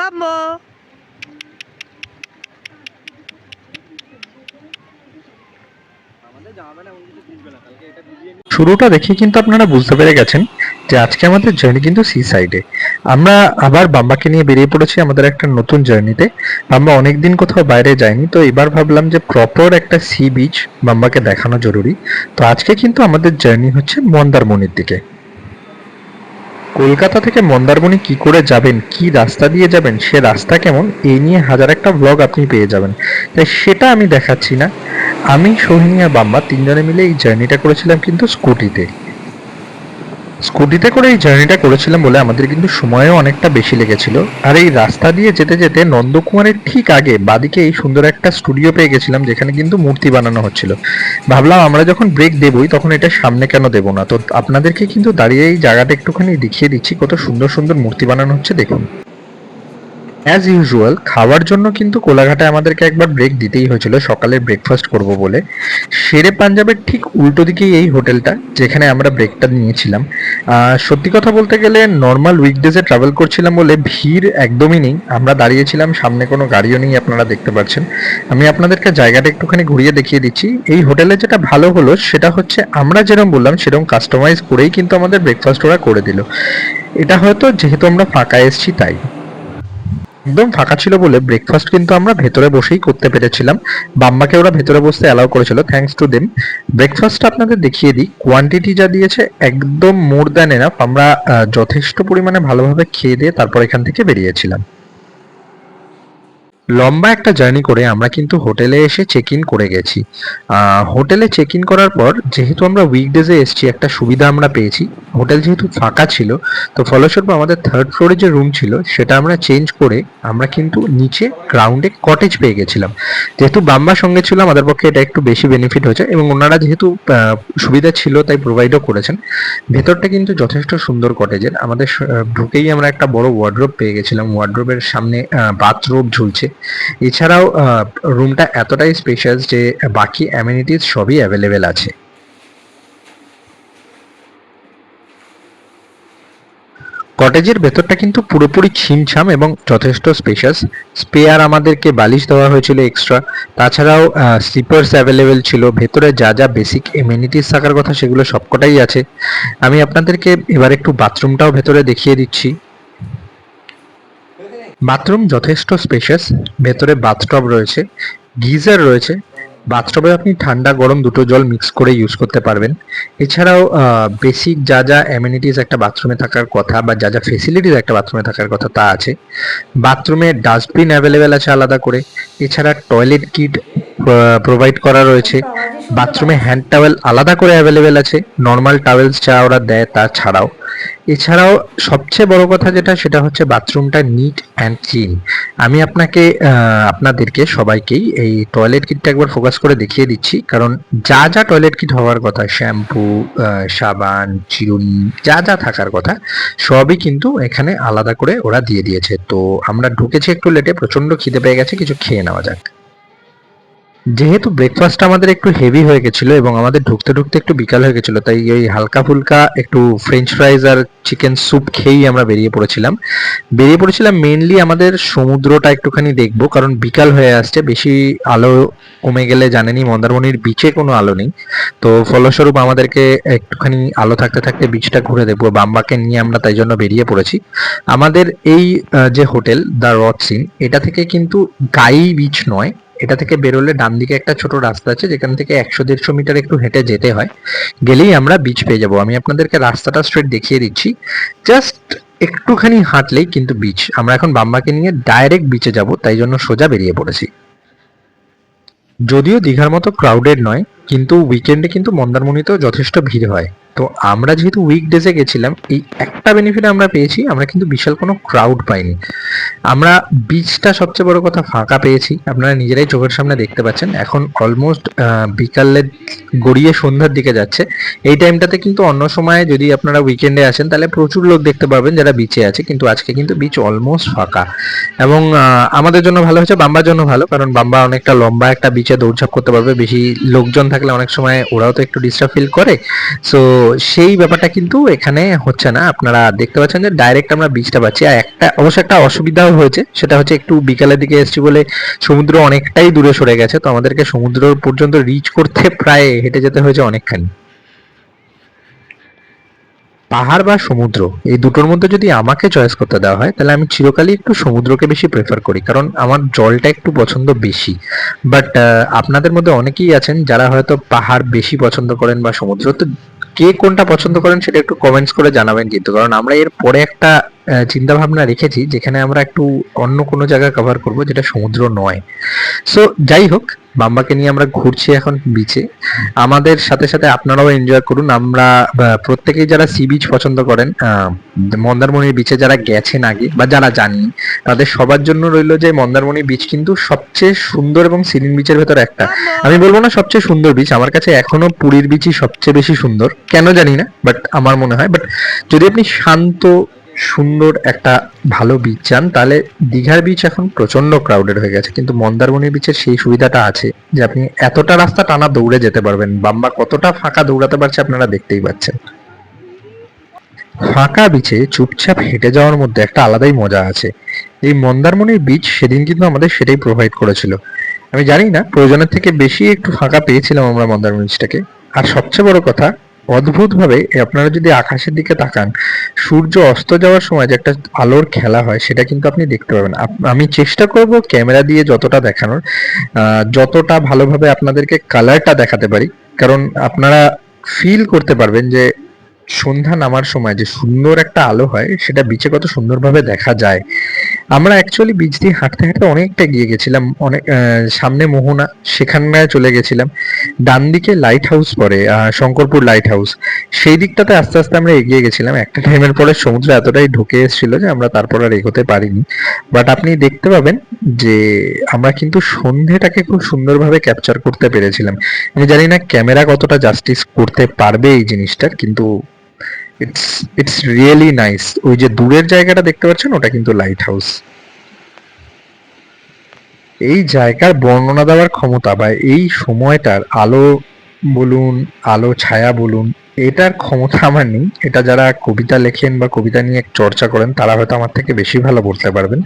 Bamboo. শুরুটা দেখে কিন্তু আপনারা বুঝতে পেরে গেছেন যে আজকে আমাদের জার্নি কিন্তু সি সাইডে। আমরা আবার বাম্বাকে নিয়ে বেরিয়ে পড়েছি আমাদের একটা নতুন জার্নিতে। বাম্বা অনেকদিন কোথাও বাইরে যায়নি, তো এবার ভাবলাম যে প্রপার একটা সি বিচ বাম্বাকে দেখানো জরুরি। তো আজকে কিন্তু আমাদের জার্নি হচ্ছে মন্দারমণির দিকে। কলকাতা থেকে মন্দারমণি কি করে যাবেন, কি রাস্তা দিয়ে যাবেন, সে রাস্তা কেমন, এই নিয়ে হাজার একটা ব্লগ আপনি পেয়ে যাবেন। তাই সেটা আমি দেখাচ্ছি না। আমি, সোহিনী আর বাম্বা তিনজনে মিলে এই জার্নিটা করেছিলাম কিন্তু স্কুটিতে। স্কুটিতে করে এই জার্নিটা করেছিলাম বলে আমাদের কিন্তু সময়ও অনেকটা বেশি লেগেছিল। আর এই রাস্তা দিয়ে যেতে যেতে নন্দকুমারের ঠিক আগে বাদিকে এই সুন্দর একটা স্টুডিও পেয়ে গেছিলাম, যেখানে কিন্তু মূর্তি বানানো হচ্ছিল। ভাবলাম আমরা যখন ব্রেক দেবই তখন এটা সামনে কেন দেবো না, তো আপনাদেরকে কিন্তু দাঁড়িয়ে এই জায়গাটা একটুখানি দেখিয়ে দিচ্ছি কত সুন্দর সুন্দর মূর্তি বানানো হচ্ছে দেখুন। অ্যাজ ইউজুয়াল খাওয়ার জন্য কিন্তু কোলাঘাটে আমাদেরকে একবার ব্রেক দিতেই হয়েছিল সকালের ব্রেকফাস্ট করব বলে। শেরে পাঞ্জাবের ঠিক উল্টো দিকেই এই হোটেলটা, যেখানে আমরা ব্রেকটা নিয়েছিলাম। সত্যি কথা বলতে গেলে নর্মাল উইকডেজে ট্রাভেল করছিলাম বলে ভিড় একদমই নেই। আমরা দাঁড়িয়েছিলাম, সামনে কোনো গাড়িও নেই, আপনারা দেখতে পাচ্ছেন। আমি আপনাদেরকে জায়গাটা একটুখানি ঘুরিয়ে দেখিয়ে দিচ্ছি। এই হোটেলে যেটা ভালো হলো সেটা হচ্ছে আমরা যেরকম বললাম সেরকম কাস্টমাইজ করেই কিন্তু আমাদের ব্রেকফাস্ট ওরা করে দিল। এটা হয়তো যেহেতু আমরা ফাঁকা এসেছি তাই। একদম ফাঁকা ছিল বলে ব্রেকফাস্ট কিন্তু আমরা ভেতরে বসেই করতে পেরেছিলাম। বাম্মাকে ওরা ভেতরে বসতে অ্যালাউ করেছিল, থ্যাঙ্কস টু দেম। ব্রেকফাস্টটা আপনাদের দেখিয়ে দিই, কোয়ান্টিটি যা দিয়েছে একদম মোর দ্যান এনাফ। আমরা যথেষ্ট পরিমাণে ভালোভাবে খেয়ে দিয়ে তারপর এখান থেকে বেরিয়েছিলাম। লম্বা একটা জার্নি করে আমরা কিন্তু হোটেলে এসে চেক ইন করে গেছি। হোটেলে চেক ইন করার পর যেহেতু আমরা উইকডেজে এসেছি একটা সুবিধা আমরা পেয়েছি। হোটেল যেহেতু ফাঁকা ছিল, তো ফলস্বরূপ আমাদের থার্ড ফ্লোরে যে রুম ছিল সেটা আমরা চেঞ্জ করে আমরা কিন্তু নিচে গ্রাউন্ডে কটেজ পেয়ে গেছিলাম। যেহেতু বাম্বার সঙ্গে ছিল আমাদের পক্ষে এটা একটু বেশি বেনিফিট হয়েছে, এবং ওনারা যেহেতু সুবিধা ছিল তাই প্রোভাইডও করেছেন। ভেতরটা কিন্তু যথেষ্ট সুন্দর কটেজের। আমাদের ঢুকেই আমরা একটা বড় ওয়ার্ড্রোব পেয়ে গেছিলাম, ওয়ার্ড্রোবের সামনে বাথরোব ঝুলছে। এছাড়াও রুমটা এতটাই স্পেশাস যে বাকি অ্যামেনিটিস সবই অ্যাভেলেবেল আছে। কটেজের ভেতরটা কিন্তু পুরোপুরি ছিমছাম এবং যথেষ্ট স্পেশাস। স্পেয়ার আমাদেরকে বালিশ দেওয়া হয়েছিল এক্সট্রা। তাছাড়াও স্লিপার্স অ্যাভেলেবেল ছিল। ভেতরে যা যা বেসিক এমেনিটিস থাকার কথা সেগুলো সবকটাই আছে। আমি আপনাদেরকে এবার একটু বাথরুমটাও ভেতরে দেখিয়ে দিচ্ছি। বাথরুম যথেষ্ট স্পেশাস। ভেতরে বাথটব রয়েছে, গিজার রয়েছে। বাথটবে আপনি ঠান্ডা গরম দুটো জল মিক্স করে ইউজ করতে পারবেন। এছাড়াও বেসিক যা যা অ্যামেনিটিস একটা বাথরুমে থাকার কথা বা যা যা ফেসিলিটিস একটা বাথরুমে থাকার কথা তা আছে। বাথরুমে ডাস্টবিন অ্যাভেলেবেল আছে আলাদা করে। এছাড়া টয়লেট কিট প্রোভাইড করা রয়েছে। বাথরুমে হ্যান্ড টাওয়েল আলাদা করে অ্যাভেলেবেল আছে, নর্মাল টাওয়েলস যা ওরা দেয় তা ছাড়াও। এছাড়াও সবচেয়ে বড় কথা যেটা সেটা হচ্ছে বাথরুমটা নিট অ্যান্ড ক্লিন। আমি আপনাদেরকে সবাইকেই এই টয়লেট কিটটা একবার ফোকাস করে দেখিয়ে দিচ্ছি, কারণ যা যা টয়লেট কিট হওয়ার কথা, শ্যাম্পু, সাবান, চিরুনি, যা যা থাকার কথা সবই কিন্তু এখানে আলাদা করে ওরা দিয়ে দিয়েছে। তো আমরা ঢুকেছি একটু লেটে, প্রচন্ড খিদে পেয়ে গেছে, কিছু খেয়ে নেওয়া যাক। যেহেতু ব্রেকফাস্ট আমাদের একটু হেভি হয়ে গেছিল এবং আমাদের ঢুকতে ঢুকতে একটু বিকাল হয়ে গেছিল, তাই ওই হালকা ফুলকা একটু ফ্রেঞ্চ ফ্রাইজ আর চিকেন স্যুপ খেয়েই আমরা বেরিয়ে পড়েছিলাম মেনলি আমাদের সমুদ্রটা একটুখানি দেখবো, কারণ বিকাল হয়ে আসছে, বেশি আলো কমে গেলে জানেনই মন্দারমণির বিচে কোনো আলো নেই। তো ফলস্বরূপ আমাদেরকে একটুখানি আলো থাকতে থাকতে বিচটা ঘুরে দেখবো। বাম্বাকে নিয়ে আমরা তাই জন্য বেরিয়ে পড়েছি। আমাদের এই যে হোটেল দ্য রথ সিন, এটা থেকে কিন্তু গাই বিচ নয়, এটা থেকে বেরোলে ডান দিকে একটা ছোট রাস্তা আছে, যেখান থেকে 100-150 মিটার একটু হেঁটে যেতে হয়। গেলেই আমরা বিচ পেয়ে যাব। আমি আপনাদেরকে রাস্তাটা স্ট্রেট দেখিয়ে দিচ্ছি। জাস্ট একটুখানি হাঁটলেই কিন্তু বিচ। আমরা এখন বাম্বাকে নিয়ে ডাইরেক্ট বিচে যাব, তাই জন্য সোজা বেরিয়ে পড়েছি। যদিও দীঘার মতো ক্রাউডেড নয়, কিন্তু উইকেন্ডে কিন্তু মন্দারমণিতেও যথেষ্ট ভিড় হয়। তো আমরা যেহেতু উইকডেজে গেছিলাম, এই একটা বেনিফিট আমরা পেয়েছি, আমরা কিন্তু বিশাল কোনো ক্রাউড পাইনি। আমরা বিচটা সবচেয়ে বড় কথা ফাঁকা পেয়েছি, আপনারা নিজেরাই চোখের সামনে দেখতে পাচ্ছেন। এখন অলমোস্ট বিকালে গড়িয়ে সন্ধ্যার দিকে যাচ্ছে। এই টাইমটাতে কিন্তু অন্য সময় যদি আপনারা উইকেন্ডে আসেন তাহলে প্রচুর লোক দেখতে পাবেন যারা বিচে আছে, কিন্তু আজকে কিন্তু বিচ অলমোস্ট ফাঁকা। এবং আমাদের জন্য ভালো হয়েছে, বাম্বার জন্য ভালো, কারণ বাম্বা অনেকটা লম্বা একটা বিচে দৌড়ঝাঁপ করতে পারবে, বেশি লোকজন থাকলে অনেক সময় ওরাও তো একটু ডিস্টার্ব ফিল করে। সো সেই ব্যাপারটা কিন্তু এখানে হচ্ছে না। আপনারা দেখতে পাচ্ছেন যে ডাইরেক্ট আমরা বিচটা পাচ্ছি। আর অবশ্য একটা অসুবিধাও হয়েছে, সেটা হচ্ছে একটু বিকালের দিকে এসেছি বলে সমুদ্র অনেকটাই দূরে সরে গেছে, তো আমাদেরকে সমুদ্র পর্যন্ত রিচ করতে প্রায় হেঁটে যেতে হয়েছে অনেকখানি। পাহাড় বা সমুদ্র, এই দুটোর মধ্যে যদি আমাকে চয়েস করতে দেওয়া হয় তাহলে আমি চিরকালই একটু সমুদ্রকে বেশি প্রেফার করি, কারণ আমার জলটা একটু পছন্দ বেশি। বাট আপনাদের মধ্যে অনেকেই আছেন যারা হয়তো পাহাড় বেশি পছন্দ করেন বা সমুদ্র, তো কে কোনটা পছন্দ করেন সেটা একটু কমেন্টস করে জানাবেন কিন্তু, কারণ আমরা এর পরে একটা চিন্তা ভাবনা রেখেছি যেখানে আমরা একটু অন্য কোনো জায়গা কভার করব যেটা সমুদ্র নয়। সো যাই হোক, বাম্বাকে নিয়ে আমরা ঘুরছি এখন বিচে। আমাদের সাথে সাথে আপনারাও এনজয় করুন। আমরা প্রত্যেকেই যারা সি বিচ পছন্দ করেন, মন্দারমণির বিচে যারা গেছেন আগে বা যারা জানেন, তাদের সবার জন্য রইলো যে মন্দারমণি বিচ কিন্তু সবচেয়ে সুন্দর এবং সিলিন বিচের ভেতর একটা। আমি বলবো না সবচেয়ে সুন্দর বিচ, আমার কাছে এখনো পুরীর বিচই সবচেয়ে বেশি সুন্দর, কেন জানি না, বাট আমার মনে হয়। বাট যদি আপনি শান্ত সুন্দর একটা ভালো বিচ চান তাহলে দীঘার বিচ এখন প্রচন্ড ক্রাউডেড হয়ে গেছে, কিন্তু মন্দারমণি বিচের সেই সুবিধাটা আছে যে আপনি এতটা রাস্তা টানা দৌড়ে যেতে পারবেন। বাম্বা কতটা ফাঁকা দৌড়াতে পারছে আপনারা দেখতেই পাচ্ছেন। ফাঁকা বিচে চুপচাপ হেঁটে যাওয়ার মধ্যে একটা আলাদাই মজা আছে। এই মন্দারমণির বিচ সেদিন কিন্তু আমাদের সেটাই প্রোভাইড করেছিল। আমি জানি না, প্রয়োজনের থেকে বেশি একটু ফাঁকা পেয়েছিলাম আমরা মন্দারমণি বিচটাকে। আর সবচেয়ে বড় কথা, অদ্ভুতভাবে আপনারা যদি আকাশের দিকে তাকান, সূর্য অস্ত যাওয়ার সময় যে একটা আলোর খেলা হয় সেটা কিন্তু আপনি দেখতে পাবেন। আমি চেষ্টা করব ক্যামেরা দিয়ে যতটা দেখানোর, যতটা ভালোভাবে আপনাদেরকে কালারটা দেখাতে পারি, কারণ আপনারা ফিল করতে পারবেন যে সন্ধ্যা নামার সময় যে সুন্দর একটা আলো হয় সেটা বিচে কত সুন্দরভাবে দেখা যায়। আমরা অ্যাকচুয়ালি বিচ দিয়ে হাঁটতে হাঁটতে অনেকটা গিয়ে গেছিলাম, অনেক সামনে মোহনা, সেখানটায় চলে গেছিলাম। ডান দিকে লাইট হাউস পড়ে, শঙ্করপুর লাইট হাউস, সেই দিকটাতে আস্তে আস্তে আমরা এগিয়ে গেছিলাম। একটা টাইমের পরে সমুদ্র এতটাই ঢুকে এসেছিল যে আমরা তারপর আর এগোতে পারিনি। বাট আপনি দেখতে পাবেন যে আমরা কিন্তু সন্ধেটাকে খুব সুন্দরভাবে ক্যাপচার করতে পেরেছিলাম। আমি জানি না ক্যামেরা কতটা জাস্টিস করতে পারবে এই জিনিসটার, কিন্তু ইটস ইটস রিয়েলি নাইস। ওই যে দূরের জায়গাটা দেখতে পাচ্ছেন ওটা কিন্তু লাইট হাউস। এই জায়গার বর্ণনা দেওয়ার ক্ষমতা বা এই সময়টার আলো বলুন, আলো ছায়া বলুন, এটার ক্ষমতা আমার নেই। এটা যারা কবিতা লেখেন বা কবিতা নিয়ে চর্চা করেন তারা হয়তো আমার থেকে বেশি ভালো বলতে পারবেন।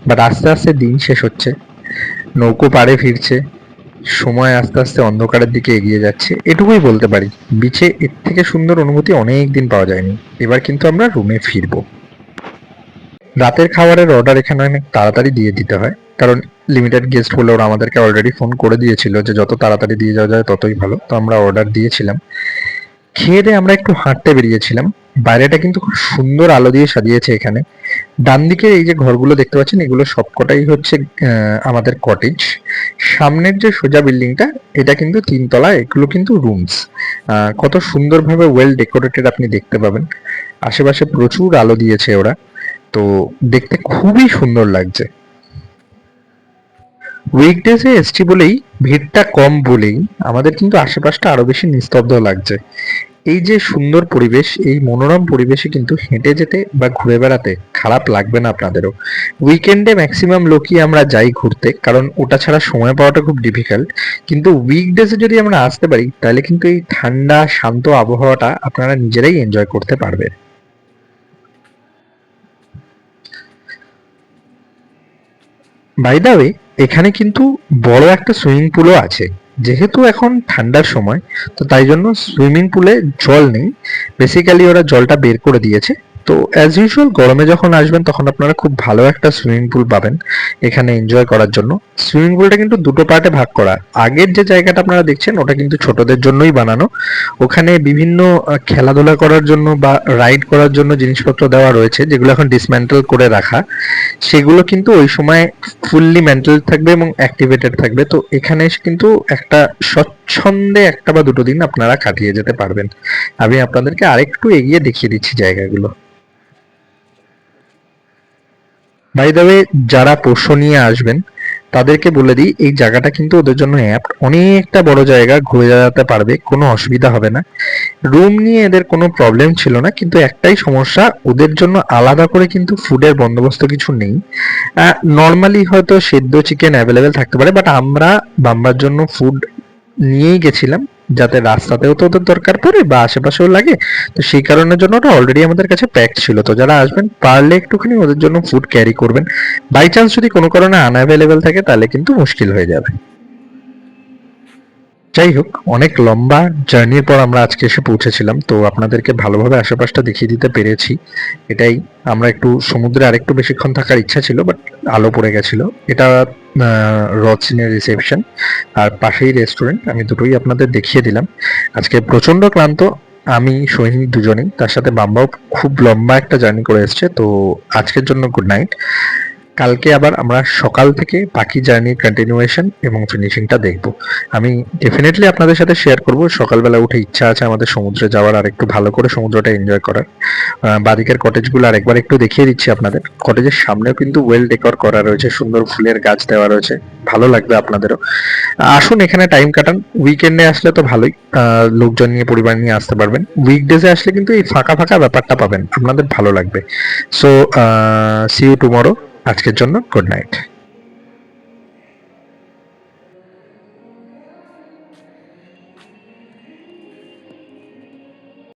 বাট আস্তে আস্তে দিন শেষ হচ্ছে, নৌকো পাড়ে ফিরছে, সময় আস্তে আস্তে অন্ধকারের দিকে এগিয়ে যাচ্ছে, এটুকুই বলতে পারি। বিচে এর থেকে সুন্দর অনুভূতি অনেক দিন পাওয়া যায়নি। এবার কিন্তু আমরা রুমে ফিরবো। রাতের খাবারের অর্ডার এখানে অনেক তাড়াতাড়ি দিয়ে দিতে হয়, কারণ লিমিটেড গেস্ট বলে ওরা আমাদেরকে অলরেডি ফোন করে দিয়েছিল যে যত তাড়াতাড়ি দিয়ে যাওয়া যায় ততই ভালো। তো আমরা অর্ডার দিয়েছিলাম। খেয়ে দিয়ে আমরা একটু হাঁটতে বেরিয়েছিলাম। বাইরেটা কিন্তু খুব সুন্দর আলো দিয়ে সাজিয়েছে এখানে। ডান দিকে এই যে ঘরগুলো দেখতে পাচ্ছেন এগুলো সবকটাই হচ্ছে আমাদের কটেজ। সামনের যে সোজা বিল্ডিংটা এটা কিন্তু 3 তলা, এগুলো কিন্তু রুমস। কত সুন্দরভাবে ওয়েল ডেকোরেটেড আপনি দেখতে পাবেন। আশেপাশে প্রচুর আলো দিয়েছে ওরা, তো দেখতে খুবই সুন্দর লাগছে। উইকডেজে এসছি বলেই, ভিড়টা কম বলেই আমাদের কিন্তু আশেপাশটা আরো বেশি নিস্তব্ধ লাগছে। এই যে সুন্দর পরিবেশ, এই মনোরম পরিবেশে কিন্তু হেঁটে যেতে বা ঘুরে বেড়াতে খারাপ লাগবে না আপনাদেরও। উইকেন্ডে ম্যাক্সিমাম লোকই আমরা যাই ঘুরতে, কারণ ওটা ছাড়া সময় পাওয়াটা খুব ডিফিকাল্ট। কিন্তু উইকডেজে যদি আমরা আসতে পারি তাহলে কিন্তু এই ঠান্ডা শান্ত আবহাওয়াটা আপনারা নিজেরাই এনজয় করতে পারবেন। বাই দা ওয়ে, এখানে কিন্তু বড় একটা সুইমিং পুলও আছে। যেহেতু এখন ঠান্ডার সময়, তো তাই জন্য সুইমিং পুলে জল নেই। বেসিক্যালি ওরা জলটা বের করে দিয়েছে। তো অ্যাজ ইউজুয়াল গরমে যখন আসবেন তখন আপনারা খুব ভালো একটা সুইমিং পুল পাবেন এখানে এনজয় করার জন্য। সুইমিং পুলটা কিন্তু দুটো পার্টে ভাগ করা। আগের যে জায়গাটা আপনারা দেখছেন ওটা কিন্তু ছোটদের জন্যই বানানো। ওখানে বিভিন্ন খেলাধুলা করার জন্য বা রাইড করার জন্য জিনিসপত্র দেওয়া রয়েছে, যেগুলো এখন ডিসম্যান্টেল করে রাখা। সেগুলো কিন্তু ওই সময় ফুললি মেন্টাল থাকবে এবং অ্যাক্টিভেটেড থাকবে। তো এখানে এসে কিন্তু একটা স্বচ্ছন্দে একটা বা দুটো দিন আপনারা কাটিয়ে যেতে পারবেন। আমি আপনাদেরকে আরেকটু এগিয়ে দেখিয়ে দিচ্ছি জায়গাগুলো। বাই দ্য ওয়ে, যারা পোষ্য নিয়ে আসবেন তাদেরকে বলে দিই এই জায়গাটা কিন্তু ওদের জন্য অ্যাপ্ট। অনেকটা বড় জায়গা, ঘুরে বেড়াতে পারবে, কোনো অসুবিধা হবে না। রুম নিয়ে এদের কোনো প্রবলেম ছিল না, কিন্তু একটাই সমস্যা, ওদের জন্য আলাদা করে কিন্তু ফুডের বন্দোবস্ত কিছু নেই। নর্মালি হয়তো সেদ্ধ চিকেন অ্যাভেলেবেল থাকতে পারে, বাট আমরা বাম্বার জন্য ফুড নিয়েই গেছিলাম, যাতে রাস্তাতেও তো ওদের দরকার পড়ে বা আশেপাশেও লাগে। তো সেই কারণের জন্য ওটা অলরেডি আমাদের কাছে প্যাকড ছিল। তো যারা আসবেন পারলে একটুখানি ওদের জন্য ফুড ক্যারি করবেন। বাই চান্স যদি কোনো কারণে আনঅ্যাভেলেবেল থাকে তাহলে কিন্তু মুশকিল হয়ে যাবে। যাই হোক, অনেক লম্বা জার্নির পর আমরা আজকে এসে পৌঁছেছিলাম, তো আপনাদেরকে ভালোভাবে আশেপাশটা দেখিয়ে দিতে পেরেছি, এটাই। আমরা একটু সমুদ্রে আরেকটু বেশিক্ষণ থাকার ইচ্ছা ছিল, বাট আলো পড়ে গেছিল। এটা রথসিনের রিসেপশন, আর পাশেই রেস্টুরেন্ট, আমি দুটোই আপনাদের দেখিয়ে দিলাম। আজকে প্রচন্ড ক্লান্ত আমি, সৈনিক দুজনেই, তার সাথে বাম্বাও খুব লম্বা একটা জার্নি করে এসছে। তো আজকের জন্য গুড নাইট। কালকে আবার আমরা সকাল থেকে বাকি জার্নির কন্টিনিউয়েশন এবং ফিনিশিংটা দেখব। আমি ডেফিনেটলি আপনাদের সাথে শেয়ার করব। সকালবেলা উঠে ইচ্ছা আছে আমাদের সমুদ্রে যাওয়ার, আর একটু ভালো করে সমুদ্রটা এনজয় করার। বাদিকের কটেজগুলো আরেকবার একটু দেখিয়ে দিচ্ছি আপনাদের। কটেজের সামনেও কিন্তু ওয়েল ডেকর করা রয়েছে, সুন্দর ফুলের গাছ দেওয়া রয়েছে, ভালো লাগবে আপনাদেরও। আসুন এখানে টাইম কাটান। উইকেন্ডে আসলে তো ভালোই, লোকজন নিয়ে, পরিবার নিয়ে আসতে পারবেন। উইকডেজে আসলে কিন্তু এই ফাঁকা ফাঁকা ব্যাপারটা পাবেন, আপনাদের ভালো লাগবে। So see you tomorrow. আজকের জন্য গুড নাইট।